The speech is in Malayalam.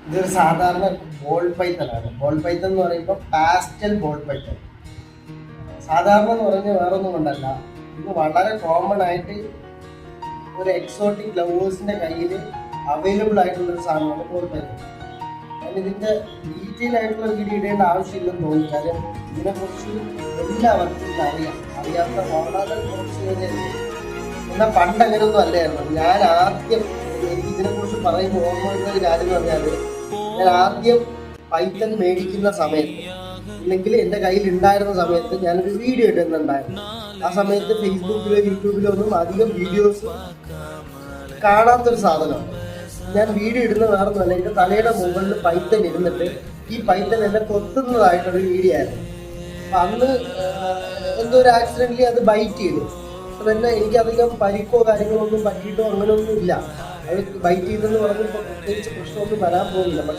ഇതൊരു സാധാരണ ബോൾ പൈത്തനാണ്. ബോൾ പൈത്തൻ എന്ന് പറയുമ്പോൾ പാസ്റ്റൽ ബോൾ പൈത്തൻ. സാധാരണ എന്ന് പറഞ്ഞാൽ വേറൊന്നും കൊണ്ടല്ല, ഇത് വളരെ കോമൺ ആയിട്ട് ഒരു എക്സോട്ടിക് ലവേഴ്സിന്റെ കയ്യിൽ അവൈലബിൾ ആയിട്ടുള്ള ഒരു സാധനമാണ് ബോൾ പൈത്തൻ. ഞാൻ ഇതിന്റെ ഡീറ്റെയിൽ ആയിട്ടുള്ള വീഡിയോ ഇടേണ്ട ആവശ്യമില്ലെന്ന് തോന്നി. കാര്യം ഇതിനെക്കുറിച്ച് എല്ലാവർക്കും ഇത് അറിയാത്ത വളരെ കുറച്ച് പേര്. എന്നാൽ പണ്ട് അങ്ങനെയൊന്നും അല്ലായിരുന്നു. ഞാൻ ആദ്യം എനിക്ക് ഇതിനെക്കുറിച്ച് പറയുമ്പോൾ ഓർമ്മ വരുന്ന ഒരു കാര്യം എന്ന് പറഞ്ഞാൽ, ഞാൻ ആദ്യം പൈത്തൺ മേടിക്കുന്ന സമയത്ത്, ഇല്ലെങ്കിൽ എൻ്റെ കയ്യിൽ ഉണ്ടായിരുന്ന സമയത്ത് ഞാനൊരു വീഡിയോ ഇടുന്നുണ്ടായിരുന്നു. ആ സമയത്ത് ഫേസ്ബുക്കിലോ യൂട്യൂബിലോ ഒന്നും അധികം വീഡിയോസ് കാണാത്തൊരു സാധനമാണ്. ഞാൻ വീഡിയോ ഇടുന്ന വേറൊന്നുമല്ല, എൻ്റെ തലയുടെ മുകളിൽ പൈത്തൺ ഇരുന്നിട്ട് ഈ പൈത്തൺ എന്നെ കൊത്തുന്നതായിട്ടൊരു വീഡിയോ ആയിരുന്നു. അപ്പം അന്ന് എന്തോ ഒരു ആക്സിഡൻ്റലി അത് ബൈറ്റ് ചെയ്തു. അപ്പം തന്നെ എനിക്കധികം പരിക്കോ കാര്യങ്ങളോ ഒന്നും പറ്റിയിട്ടോ അങ്ങനെയൊന്നും ഇല്ല. അത് ബൈറ്റ് ചെയ്തെന്ന് പറഞ്ഞപ്പോൾ പ്രത്യേകിച്ച് പ്രശ്നമൊന്നും വരാൻ പോകുന്നില്ല.